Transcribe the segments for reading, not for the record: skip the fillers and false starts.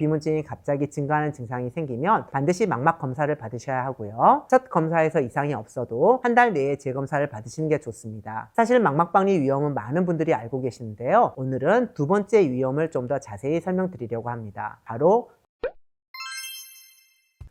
비문증이 갑자기 증가하는 증상이 생기면 반드시 망막 검사를 받으셔야 하고요. 첫 검사에서 이상이 없어도 한 달 내에 재검사를 받으시는 게 좋습니다. 사실 망막박리 위험은 많은 분들이 알고 계시는데요. 오늘은 두 번째 위험을 좀 더 자세히 설명드리려고 합니다. 바로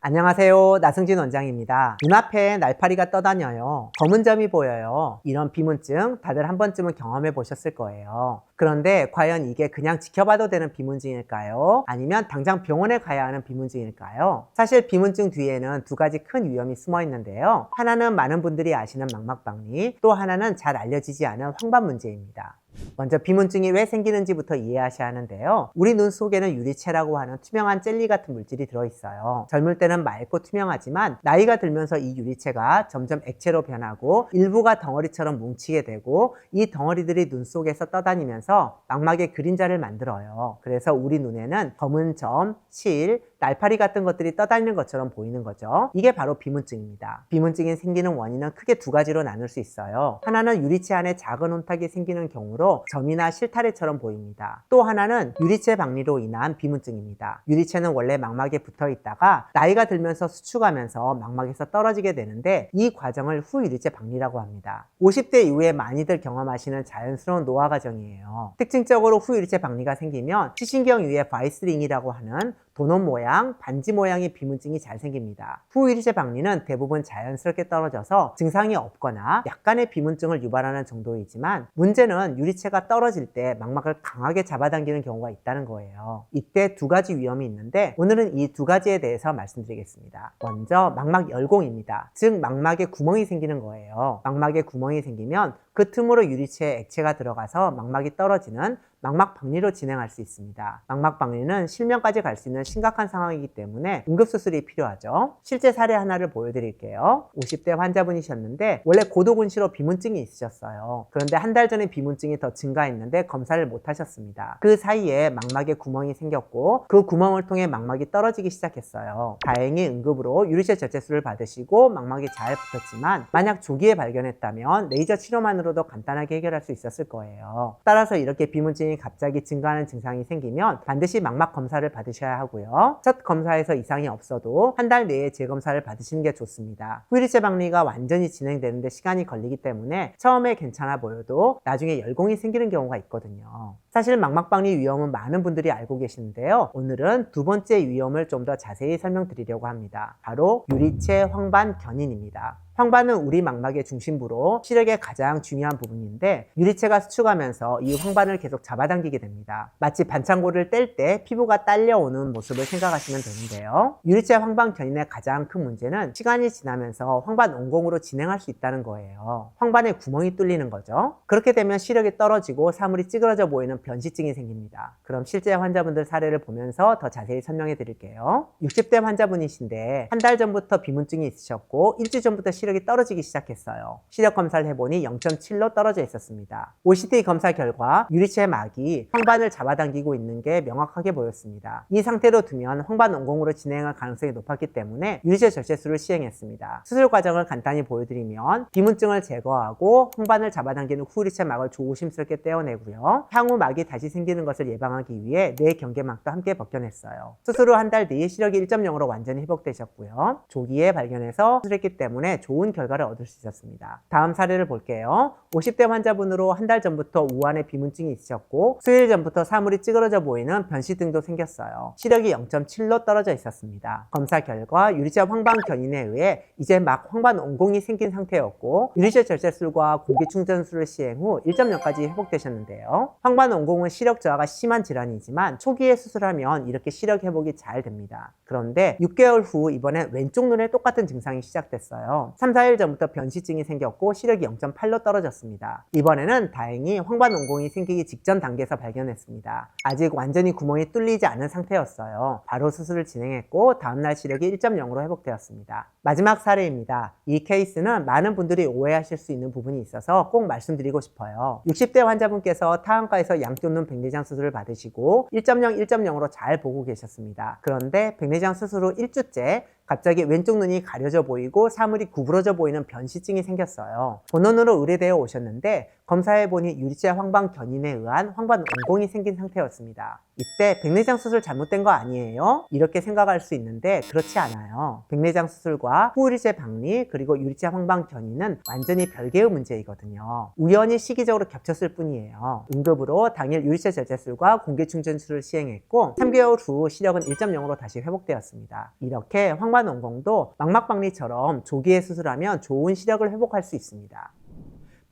안녕하세요. 나승진 원장입니다. 눈앞에 날파리가 떠다녀요. 검은 점이 보여요. 이런 비문증 다들 한 번쯤은 경험해 보셨을 거예요. 그런데 과연 이게 그냥 지켜봐도 되는 비문증일까요? 아니면 당장 병원에 가야 하는 비문증일까요? 사실 비문증 뒤에는 두 가지 큰 위험이 숨어 있는데요. 하나는 많은 분들이 아시는 망막박리, 또 하나는 잘 알려지지 않은 황반 문제입니다. 먼저 비문증이 왜 생기는지부터 이해하셔야 하는데요. 우리 눈 속에는 유리체라고 하는 투명한 젤리 같은 물질이 들어있어요. 젊을 때는 맑고 투명하지만 나이가 들면서 이 유리체가 점점 액체로 변하고 일부가 덩어리처럼 뭉치게 되고 이 덩어리들이 눈 속에서 떠다니면서 망막의 그림자를 만들어요. 그래서 우리 눈에는 검은 점, 실, 날파리 같은 것들이 떠다니는 것처럼 보이는 거죠. 이게 바로 비문증입니다. 비문증이 생기는 원인은 크게 두 가지로 나눌 수 있어요. 하나는 유리체 안에 작은 혼탁이 생기는 경우로 점이나 실타래처럼 보입니다. 또 하나는 유리체 박리로 인한 비문증입니다. 유리체는 원래 망막에 붙어 있다가 나이가 들면서 수축하면서 망막에서 떨어지게 되는데 이 과정을 후유리체 박리라고 합니다. 50대 이후에 많이들 경험하시는 자연스러운 노화 과정이에요. 특징적으로 후유리체 박리가 생기면 시신경 위에 바이스링이라고 하는 도넛 모양, 반지 모양의 비문증이 잘 생깁니다. 후유리체 박리는 대부분 자연스럽게 떨어져서 증상이 없거나 약간의 비문증을 유발하는 정도이지만 문제는 유리체가 떨어질 때 망막을 강하게 잡아당기는 경우가 있다는 거예요. 이때 두 가지 위험이 있는데 오늘은 이 두 가지에 대해서 말씀드리겠습니다. 먼저 망막 열공입니다. 즉 망막에 구멍이 생기는 거예요. 망막에 구멍이 생기면 그 틈으로 유리체에 액체가 들어가서 망막이 떨어지는 망막박리로 진행할 수 있습니다. 망막박리는 실명까지 갈 수 있는 심각한 상황이기 때문에 응급수술이 필요하죠. 실제 사례 하나를 보여드릴게요. 50대 환자분이셨는데 원래 고도근시로 비문증이 있으셨어요. 그런데 한 달 전에 비문증이 더 증가했는데 검사를 못 하셨습니다. 그 사이에 망막에 구멍이 생겼고 그 구멍을 통해 망막이 떨어지기 시작했어요. 다행히 응급으로 유리체 절제술을 받으시고 망막이 잘 붙었지만 만약 조기에 발견했다면 레이저 치료만으로도 간단하게 해결할 수 있었을 거예요. 따라서 이렇게 비문증이 갑자기 증가하는 증상이 생기면 반드시 망막 검사를 받으셔야 하고요. 첫 검사에서 이상이 없어도 한 달 내에 재검사를 받으시는 게 좋습니다. 후유리체 박리가 완전히 진행되는데 시간이 걸리기 때문에 처음에 괜찮아 보여도 나중에 열공이 생기는 경우가 있거든요. 사실 망막박리 위험은 많은 분들이 알고 계시는데요. 오늘은 두 번째 위험을 좀 더 자세히 설명드리려고 합니다. 바로 유리체 황반 견인입니다. 황반은 우리 망막의 중심부로 시력의 가장 중요한 부분인데 유리체가 수축하면서 이 황반을 계속 잡아당기게 됩니다. 마치 반창고를 뗄 때 피부가 딸려오는 모습을 생각하시면 되는데요. 유리체 황반 견인의 가장 큰 문제는 시간이 지나면서 황반 온공으로 진행할 수 있다는 거예요. 황반에 구멍이 뚫리는 거죠. 그렇게 되면 시력이 떨어지고 사물이 찌그러져 보이는 변시증이 생깁니다. 그럼 실제 환자분들 사례를 보면서 더 자세히 설명해 드릴게요. 60대 환자분이신데 한 달 전부터 비문증이 있으셨고 일주일 전부터 시력이 떨어지기 시작했어요. 시력 검사를 해보니 0.7로 떨어져 있었습니다. OCT 검사 결과 유리체 막이 황반을 잡아당기고 있는 게 명확하게 보였습니다. 이 상태로 두면 황반 온공으로 진행할 가능성이 높았기 때문에 유리체 절제술을 시행했습니다. 수술 과정을 간단히 보여드리면 비문증을 제거하고 황반을 잡아당기는 후유리체 막을 조심스럽게 떼어내고요. 향후 막이 다시 생기는 것을 예방하기 위해 뇌경계막도 함께 벗겨냈어요. 수술 후 한 달 뒤에 시력이 1.0으로 완전히 회복되셨고요. 조기에 발견해서 수술했기 때문에 좋은 결과를 얻을 수 있었습니다. 다음 사례를 볼게요. 50대 환자분으로 한 달 전부터 우한에 비문증이 있으셨고 수일 전부터 사물이 찌그러져 보이는 변시등도 생겼어요. 시력이 0.7로 떨어져 있었습니다. 검사 결과 유리체 황반 견인에 의해 이제 막 황반 온공이 생긴 상태였고 유리체 절제술과 공기충전술을 시행 후 1.0까지 회복되셨는데요. 황반 온공은 시력 저하가 심한 질환이지만 초기에 수술하면 이렇게 시력 회복이 잘 됩니다. 그런데 6개월 후 이번엔 왼쪽 눈에 똑같은 증상이 시작됐어요. 3, 4일 전부터 변시증이 생겼고 시력이 0.8로 떨어졌습니다. 이번에는 다행히 황반 온공이 생기기 직전 단계에서 발견했습니다. 아직 완전히 구멍이 뚫리지 않은 상태였어요. 바로 수술을 진행했고 다음날 시력이 1.0으로 회복되었습니다. 마지막 사례입니다. 이 케이스는 많은 분들이 오해하실 수 있는 부분이 있어서 꼭 말씀드리고 싶어요. 60대 환자분께서 타형과에서 양쪽 눈 백내장 수술을 받으시고 1.0, 1.0으로 잘 보고 계셨습니다. 그런데 백내장 수술 후 1주째 갑자기 왼쪽 눈이 가려져 보이고 사물이 구부러 구부러져 보이는 변시증이 생겼어요. 본원으로 의뢰되어 오셨는데 검사해보니 유리체 황반 견인에 의한 황반 옹공이 생긴 상태였습니다. 이때 백내장 수술 잘못된 거 아니에요? 이렇게 생각할 수 있는데 그렇지 않아요. 백내장 수술과 후유리체 박리 그리고 유리체 황반 견인은 완전히 별개의 문제이거든요. 우연히 시기적으로 겹쳤을 뿐이에요. 응급으로 당일 유리체 절제술과 공기충전술을 시행했고 3개월 후 시력은 1.0으로 다시 회복되었습니다. 이렇게 황반 옹공도 망막박리처럼 조기에 수술하면 좋은 시력을 회복할 수 있습니다.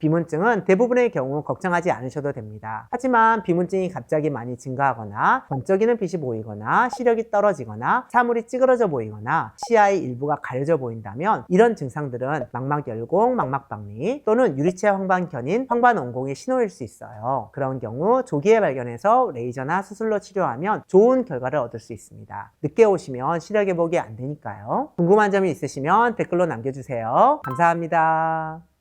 비문증은 대부분의 경우 걱정하지 않으셔도 됩니다. 하지만 비문증이 갑자기 많이 증가하거나 번쩍이는 빛이 보이거나 시력이 떨어지거나 사물이 찌그러져 보이거나 시야의 일부가 가려져 보인다면 이런 증상들은 망막열공, 망막박리 또는 유리체 황반견인, 황반옹공의 신호일 수 있어요. 그런 경우 조기에 발견해서 레이저나 수술로 치료하면 좋은 결과를 얻을 수 있습니다. 늦게 오시면 시력 회복이 안 되니까요. 궁금한 점이 있으시면 댓글로 남겨주세요. 감사합니다.